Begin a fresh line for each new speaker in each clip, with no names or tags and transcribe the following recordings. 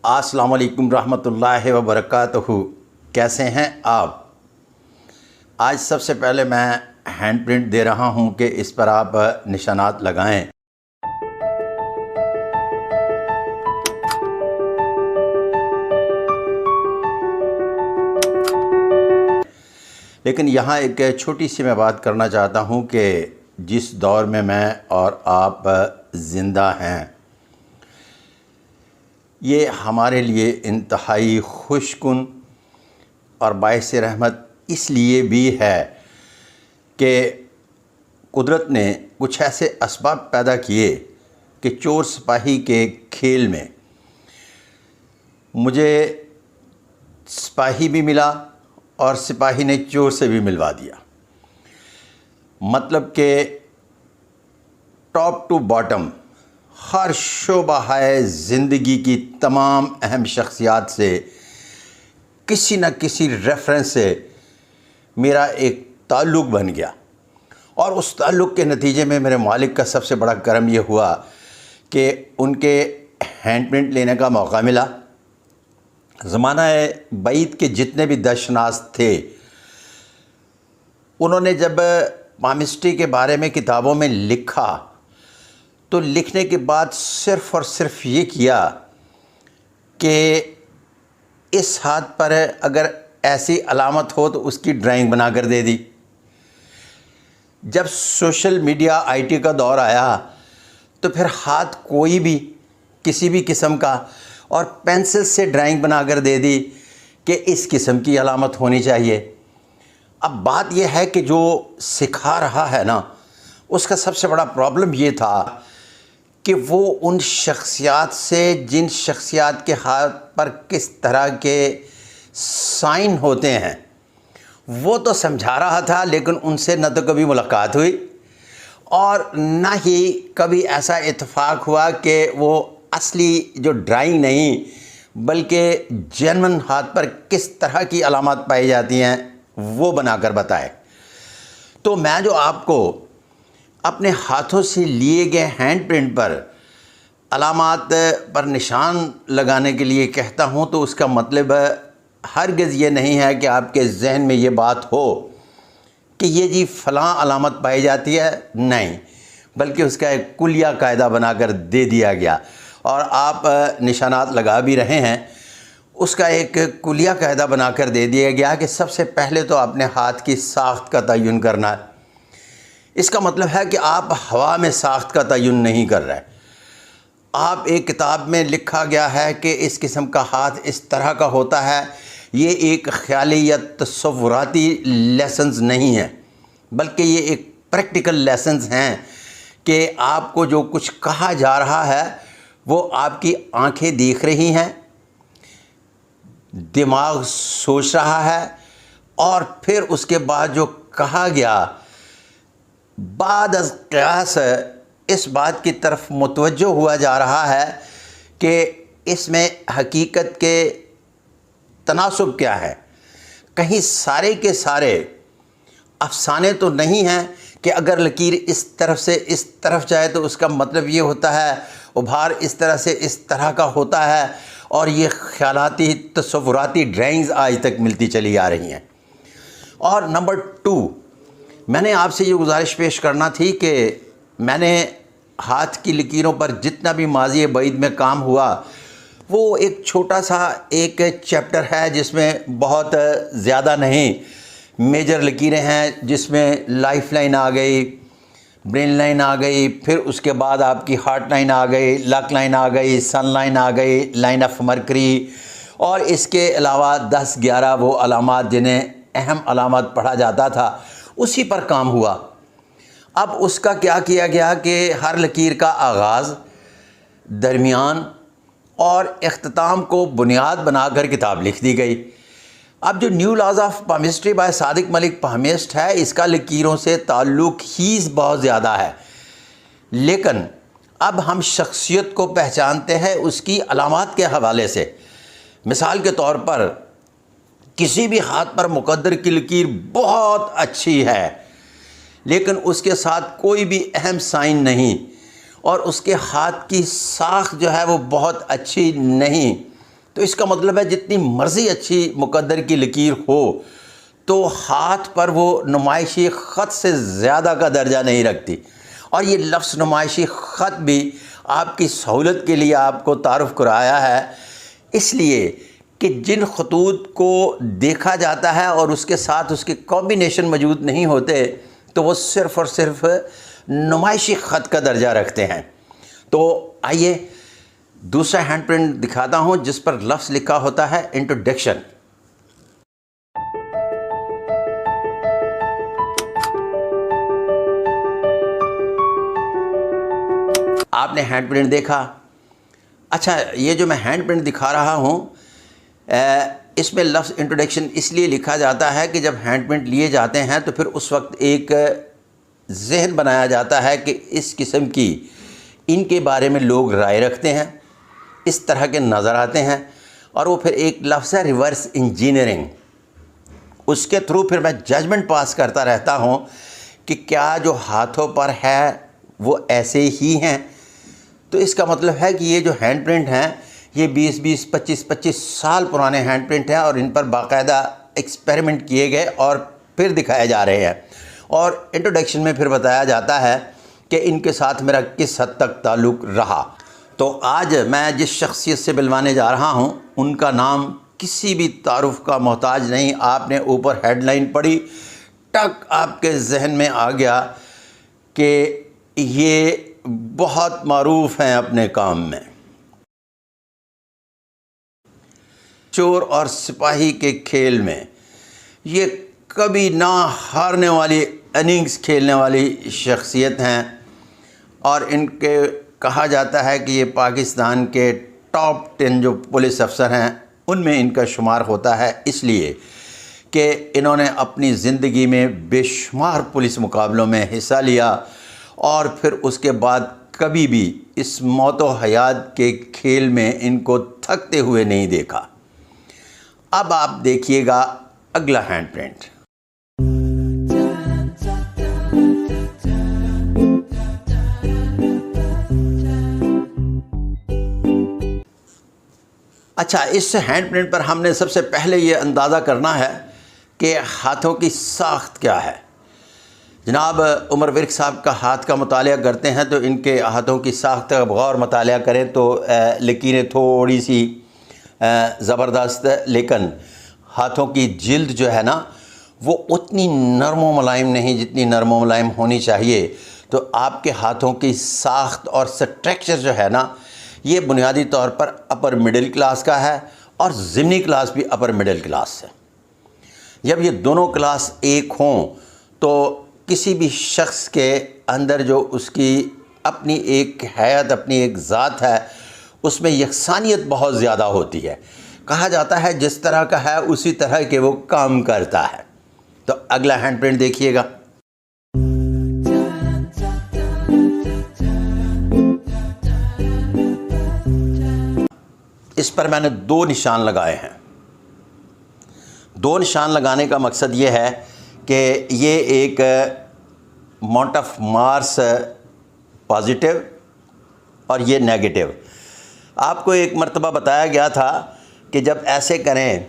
السلام علیکم رحمۃ اللہ وبرکاتہ۔ کیسے ہیں آپ؟ آج سب سے پہلے میں ہینڈ پرنٹ دے رہا ہوں کہ اس پر آپ نشانات لگائیں۔ لیکن یہاں ایک چھوٹی سی میں بات کرنا چاہتا ہوں کہ جس دور میں اور آپ زندہ ہیں، یہ ہمارے لیے انتہائی خوش کن اور باعث رحمت اس لیے بھی ہے کہ قدرت نے کچھ ایسے اسباب پیدا کیے کہ چور سپاہی کے کھیل میں مجھے سپاہی بھی ملا اور سپاہی نے چور سے بھی ملوا دیا۔ مطلب کہ ٹاپ ٹو باٹم ہر شعبہ زندگی کی تمام اہم شخصیات سے کسی نہ کسی ریفرنس سے میرا ایک تعلق بن گیا، اور اس تعلق کے نتیجے میں میرے مالک کا سب سے بڑا کرم یہ ہوا کہ ان کے ہینڈ پرنٹ لینے کا موقع ملا۔ زمانہ بعید کے جتنے بھی دشناس تھے، انہوں نے جب پامسٹری کے بارے میں کتابوں میں لکھا تو لکھنے کے بعد صرف اور صرف یہ کیا کہ اس ہاتھ پر اگر ایسی علامت ہو تو اس کی ڈرائنگ بنا کر دے دی۔ جب سوشل میڈیا IT کا دور آیا تو پھر ہاتھ کوئی بھی کسی بھی قسم کا اور پینسل سے ڈرائنگ بنا کر دے دی کہ اس قسم کی علامت ہونی چاہیے۔ اب بات یہ ہے کہ جو سکھا رہا ہے نا، اس کا سب سے بڑا پرابلم یہ تھا کہ وہ ان شخصیات سے جن شخصیات کے ہاتھ پر کس طرح کے سائن ہوتے ہیں وہ تو سمجھا رہا تھا، لیکن ان سے نہ تو کبھی ملاقات ہوئی اور نہ ہی کبھی ایسا اتفاق ہوا کہ وہ اصلی جو ڈرائنگ نہیں بلکہ جینون ہاتھ پر کس طرح کی علامات پائی جاتی ہیں وہ بنا کر بتائے۔ تو میں جو آپ کو اپنے ہاتھوں سے لیے گئے ہینڈ پرنٹ پر علامات پر نشان لگانے کے لیے کہتا ہوں تو اس کا مطلب ہرگز یہ نہیں ہے کہ آپ کے ذہن میں یہ بات ہو کہ یہ جی فلاں علامت پائی جاتی ہے، نہیں، بلکہ اس کا ایک کلیہ قاعدہ بنا کر دے دیا گیا اور آپ نشانات لگا بھی رہے ہیں۔ اس کا ایک کلیہ قاعدہ بنا کر دے دیا گیا کہ سب سے پہلے تو اپنے ہاتھ کی ساخت کا تعین کرنا ہے۔ اس کا مطلب ہے کہ آپ ہوا میں ساخت کا تعین نہیں کر رہے۔ آپ ایک کتاب میں لکھا گیا ہے کہ اس قسم کا ہاتھ اس طرح کا ہوتا ہے، یہ ایک خیالی یا تصوراتی لیسنز نہیں ہیں بلکہ یہ ایک پریکٹیکل لیسنز ہیں کہ آپ کو جو کچھ کہا جا رہا ہے وہ آپ کی آنکھیں دیکھ رہی ہیں، دماغ سوچ رہا ہے، اور پھر اس کے بعد جو کہا گیا بعد از قیاس اس بات کی طرف متوجہ ہوا جا رہا ہے کہ اس میں حقیقت کے تناسب کیا ہے۔ کہیں سارے کے سارے افسانے تو نہیں ہیں کہ اگر لکیر اس طرف سے اس طرف جائے تو اس کا مطلب یہ ہوتا ہے، ابھار اس طرح سے اس طرح کا ہوتا ہے، اور یہ خیالاتی تصوراتی ڈرائنگز آج تک ملتی چلی آ رہی ہیں۔ اور نمبر 2، میں نے آپ سے یہ گزارش پیش کرنا تھی کہ میں نے ہاتھ کی لکیروں پر جتنا بھی ماضی بعید میں کام ہوا وہ ایک چھوٹا سا ایک چیپٹر ہے جس میں بہت زیادہ نہیں میجر لکیریں ہیں، جس میں لائف لائن آ گئی، برین لائن آ گئی، پھر اس کے بعد آپ کی ہارٹ لائن آ گئی، لک لائن آ گئی، سن لائن آ گئی، لائن آف مرکری، اور اس کے علاوہ 10-11 وہ علامات جنہیں اہم علامات پڑھا جاتا تھا، اسی پر کام ہوا۔ اب اس کا کیا کیا گیا کہ ہر لکیر کا آغاز، درمیان اور اختتام کو بنیاد بنا کر کتاب لکھ دی گئی۔ اب جو new laws of palmistry by Sadiq Malik palmist ہے، اس کا لکیروں سے تعلق ہی بہت زیادہ ہے، لیکن اب ہم شخصیت کو پہچانتے ہیں اس کی علامات کے حوالے سے۔ مثال کے طور پر کسی بھی ہاتھ پر مقدر کی لکیر بہت اچھی ہے لیکن اس کے ساتھ کوئی بھی اہم سائن نہیں، اور اس کے ہاتھ کی ساخت جو ہے وہ بہت اچھی نہیں، تو اس کا مطلب ہے جتنی مرضی اچھی مقدر کی لکیر ہو تو ہاتھ پر وہ نمائشی خط سے زیادہ کا درجہ نہیں رکھتی. اور یہ لفظ نمائشی خط بھی آپ کی سہولت کے لیے آپ کو تعارف کرایا ہے، اس لیے کہ جن خطوط کو دیکھا جاتا ہے اور اس کے ساتھ اس کے کمبینیشن موجود نہیں ہوتے تو وہ صرف اور صرف نمائشی خط کا درجہ رکھتے ہیں. تو آئیے دوسرا ہینڈ پرنٹ دکھاتا ہوں جس پر لفظ لکھا ہوتا ہے انٹروڈکشن. آپ نے ہینڈ پرنٹ دیکھا. اچھا، یہ جو میں ہینڈ پرنٹ دکھا رہا ہوں اس میں لفظ انٹروڈکشن اس لیے لکھا جاتا ہے کہ جب ہینڈ پرنٹ لیے جاتے ہیں تو پھر اس وقت ایک ذہن بنایا جاتا ہے کہ اس قسم کی ان کے بارے میں لوگ رائے رکھتے ہیں، اس طرح کے نظر آتے ہیں. اور وہ پھر ایک لفظ ہے ریورس انجینئرنگ، اس کے تھرو پھر میں ججمنٹ پاس کرتا رہتا ہوں کہ کیا جو ہاتھوں پر ہے وہ ایسے ہی ہیں. تو اس کا مطلب ہے کہ یہ جو ہینڈ پرنٹ ہیں یہ 25 سال پرانے ہینڈ پرنٹ ہیں اور ان پر باقاعدہ ایکسپیریمنٹ کیے گئے اور پھر دکھائے جا رہے ہیں. اور انٹروڈکشن میں پھر بتایا جاتا ہے کہ ان کے ساتھ میرا کس حد تک تعلق رہا. تو آج میں جس شخصیت سے ملوانے جا رہا ہوں ان کا نام کسی بھی تعارف کا محتاج نہیں. آپ نے اوپر ہیڈ لائن پڑھی، ٹک آپ کے ذہن میں آ گیا کہ یہ بہت معروف ہیں اپنے کام میں. چور اور سپاہی کے کھیل میں یہ کبھی نہ ہارنے والی اننگز کھیلنے والی شخصیت ہیں، اور ان کے کہا جاتا ہے کہ یہ پاکستان کے ٹاپ 10 جو پولیس افسر ہیں ان میں ان کا شمار ہوتا ہے، اس لیے کہ انہوں نے اپنی زندگی میں بے شمار پولیس مقابلوں میں حصہ لیا اور پھر اس کے بعد کبھی بھی اس موت و حیات کے کھیل میں ان کو تھکتے ہوئے نہیں دیکھا. اب آپ دیکھیے گا اگلا ہینڈ پرنٹ. اچھا، اس ہینڈ پرنٹ پر ہم نے سب سے پہلے یہ اندازہ کرنا ہے کہ ہاتھوں کی ساخت کیا ہے. جناب عمر ورک صاحب کا ہاتھ کا مطالعہ کرتے ہیں تو ان کے ہاتھوں کی ساخت کا غور مطالعہ کریں تو لکیریں تھوڑی سی زبردست، لیکن ہاتھوں کی جلد جو ہے نا وہ اتنی نرم و ملائم نہیں جتنی نرم و ملائم ہونی چاہیے. تو آپ کے ہاتھوں کی ساخت اور سٹرکچر جو ہے نا یہ بنیادی طور پر اپر مڈل کلاس کا ہے اور ضمنی کلاس بھی اپر مڈل کلاس ہے. جب یہ دونوں کلاس ایک ہوں تو کسی بھی شخص کے اندر جو اس کی اپنی ایک حیت، اپنی ایک ذات ہے، اس میں یکسانیت بہت زیادہ ہوتی ہے. کہا جاتا ہے جس طرح کا ہے اسی طرح کے وہ کام کرتا ہے. تو اگلا ہینڈ پرنٹ دیکھیے گا. اس پر میں نے 2 نشان لگائے ہیں. 2 نشان لگانے کا مقصد یہ ہے کہ یہ ایک ماؤنٹ آف مارس پازیٹیو اور یہ نیگیٹو. آپ کو ایک مرتبہ بتایا گیا تھا کہ جب ایسے کریں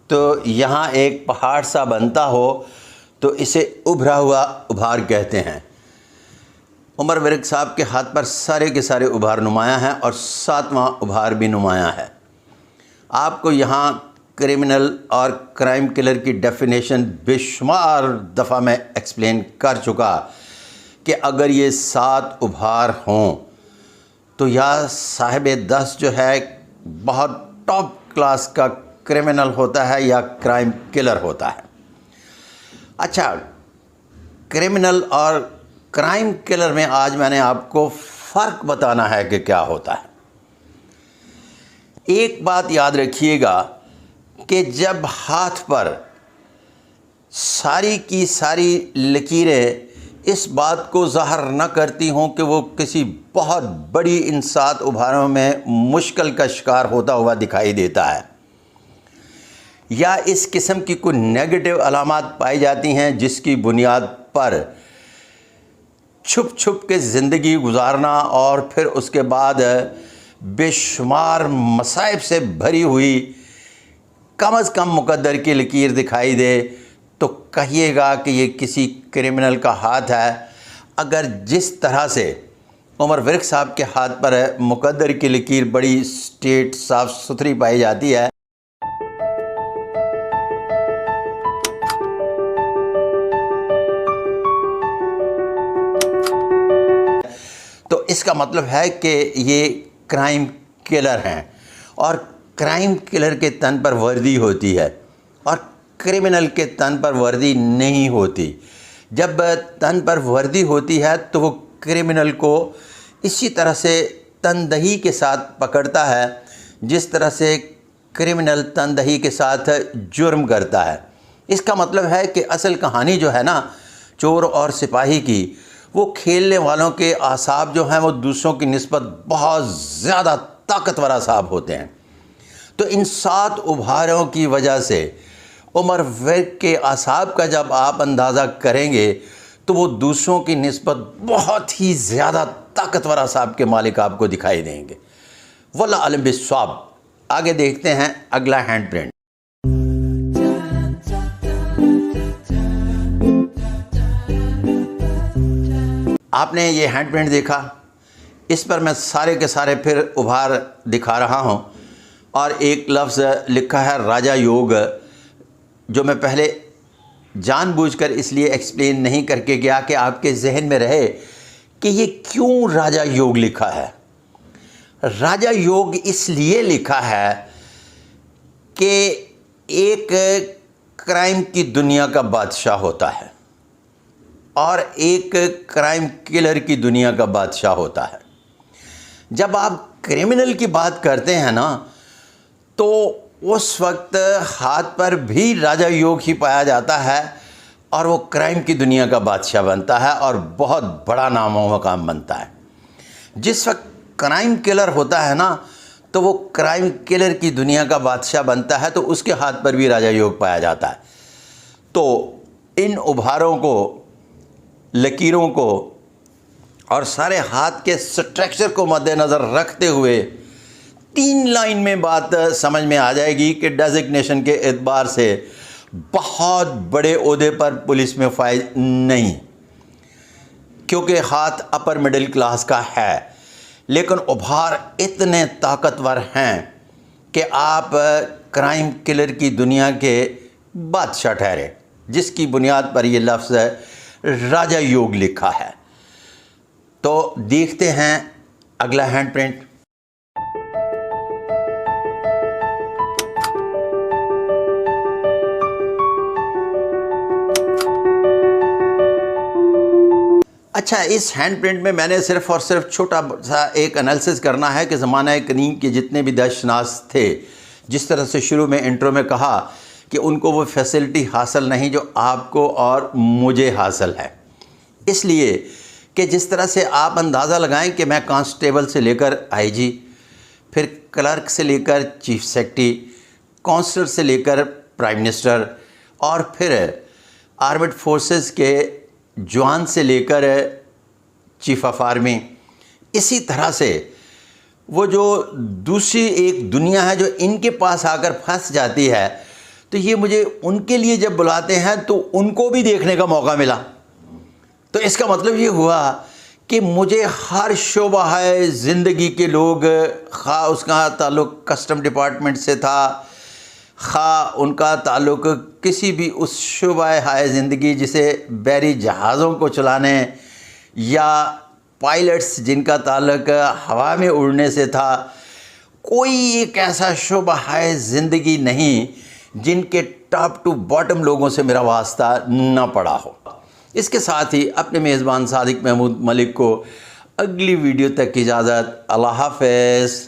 تو یہاں ایک پہاڑ سا بنتا ہو تو اسے ابھرا ہوا ابھار کہتے ہیں. عمر ورک صاحب کے ہاتھ پر سارے کے سارے ابھار نمایاں ہیں اور 7واں ابھار بھی نمایاں ہے. آپ کو یہاں کرمنل اور کرائم کلر کی ڈیفینیشن بے شمار دفعہ میں ایکسپلین کر چکا کہ اگر یہ 7 ابھار ہوں تو یا صاحب 10 جو ہے بہت ٹاپ کلاس کا کرمنل ہوتا ہے یا کرائم کلر ہوتا ہے. اچھا، کرمنل اور کرائم کلر میں آج میں نے آپ کو فرق بتانا ہے کہ کیا ہوتا ہے. ایک بات یاد رکھیے گا کہ جب ہاتھ پر ساری کی ساری لکیریں اس بات کو ظاہر نہ کرتی ہوں کہ وہ کسی بہت بڑی ان 7 ابھاروں میں مشکل کا شکار ہوتا ہوا دکھائی دیتا ہے، یا اس قسم کی کوئی نیگیٹو علامات پائی جاتی ہیں جس کی بنیاد پر چھپ چھپ کے زندگی گزارنا اور پھر اس کے بعد بے شمار مصائب سے بھری ہوئی کم از کم مقدر کی لکیر دکھائی دے تو کہیے گا کہ یہ کسی کرمنل کا ہاتھ ہے۔ اگر جس طرح سے عمر ورک صاحب کے ہاتھ پر مقدر کی لکیر بڑی اسٹریٹ صاف ستھری پائی جاتی ہے، تو اس کا مطلب ہے کہ یہ کرائم کلر ہیں، اور کرائم کلر کے تن پر وردی ہوتی ہے اور کرمنل کے تن پر وردی نہیں ہوتی۔ جب تن پر وردی ہوتی ہے تو وہ کرمنل کو اسی طرح سے تندہی کے ساتھ پکڑتا ہے جس طرح سے کرمنل تندہی کے ساتھ جرم کرتا ہے۔ اس کا مطلب ہے کہ اصل کہانی جو ہے نا چور اور سپاہی کی، وہ کھیلنے والوں کے اعصاب جو ہیں وہ دوسروں کی نسبت بہت زیادہ طاقتور اعصاب ہوتے ہیں۔ تو ان 7 ابھاروں کی وجہ سے عمر ورک کے اعصاب کا جب آپ اندازہ کریں گے تو وہ دوسروں کی نسبت بہت ہی زیادہ طاقتور اعصاب کے مالک آپ کو دکھائی دیں گے۔ واللہ علم بالصواب۔ آگے دیکھتے ہیں اگلا ہینڈ پرنٹ۔ آپ نے یہ ہینڈ پرنٹ دیکھا، اس پر میں سارے کے سارے پھر ابھار دکھا رہا ہوں، اور ایک لفظ لکھا ہے راجا یوگ، جو میں پہلے جان بوجھ کر اس لیے ایکسپلین نہیں کر کے گیا کہ آپ کے ذہن میں رہے کہ یہ کیوں راجا یوگ لکھا ہے۔ راجا یوگ اس لیے لکھا ہے کہ ایک کرائم کی دنیا کا بادشاہ ہوتا ہے اور ایک کرائم کلر کی دنیا کا بادشاہ ہوتا ہے۔ جب آپ کرمنل کی بات کرتے ہیں نا تو اس وقت ہاتھ پر بھی راجا یوگ ہی پایا جاتا ہے اور وہ کرائم کی دنیا کا بادشاہ بنتا ہے اور بہت بڑا نام و مقام بنتا ہے۔ جس وقت کرائم کلر ہوتا ہے نا تو وہ کرائم کلر کی دنیا کا بادشاہ بنتا ہے، تو اس کے ہاتھ پر بھی راجا یوگ پایا جاتا ہے۔ تو ان ابھاروں کو، لکیروں کو اور سارے ہاتھ کے سٹرکچر کو مد نظر رکھتے ہوئے 3 لائن میں بات سمجھ میں آ جائے گی کہ ڈیزگنیشن کے اعتبار سے بہت بڑے عہدے پر پولیس میں فائز نہیں، کیونکہ ہاتھ اپر مڈل کلاس کا ہے، لیکن ابھار اتنے طاقتور ہیں کہ آپ کرائم کلر کی دنیا کے بادشاہ ٹھہرے، جس کی بنیاد پر یہ لفظ راجا یوگ لکھا ہے۔ تو دیکھتے ہیں اگلا ہینڈ پرنٹ۔ اچھا، اس ہینڈ پرنٹ میں نے صرف اور صرف چھوٹا سا ایک انالیسس کرنا ہے کہ زمانہ قدیم کے جتنے بھی دہشت ناز تھے، جس طرح سے شروع میں انٹرو میں کہا کہ ان کو وہ فیسلٹی حاصل نہیں جو آپ کو اور مجھے حاصل ہے، اس لیے کہ جس طرح سے آپ اندازہ لگائیں کہ میں کانسٹیبل سے لے کر آئی جی، پھر کلرک سے لے کر چیف سیکرٹری، کونسلر سے لے کر پرائم منسٹر، اور پھر آرمڈ فورسز کے جوان سے لے کر چیف آف آرمی، اسی طرح سے وہ جو دوسری ایک دنیا ہے جو ان کے پاس آ کر پھنس جاتی ہے، تو یہ مجھے ان کے لیے جب بلاتے ہیں تو ان کو بھی دیکھنے کا موقع ملا۔ تو اس کا مطلب یہ ہوا کہ مجھے ہر شعبہ ہے زندگی کے لوگ، خواہ اس کا تعلق کسٹم ڈپارٹمنٹ سے تھا، خواہ ان کا تعلق کسی بھی اس شعبہ ہائے زندگی جسے بحری جہازوں کو چلانے یا پائلٹس جن کا تعلق ہوا میں اڑنے سے تھا، کوئی ایک ایسا شعبہ ہائے زندگی نہیں جن کے ٹاپ ٹو باٹم لوگوں سے میرا واسطہ نہ پڑا ہو۔ اس کے ساتھ ہی اپنے میزبان صادق محمود ملک کو اگلی ویڈیو تک اجازت۔ اللہ حافظ۔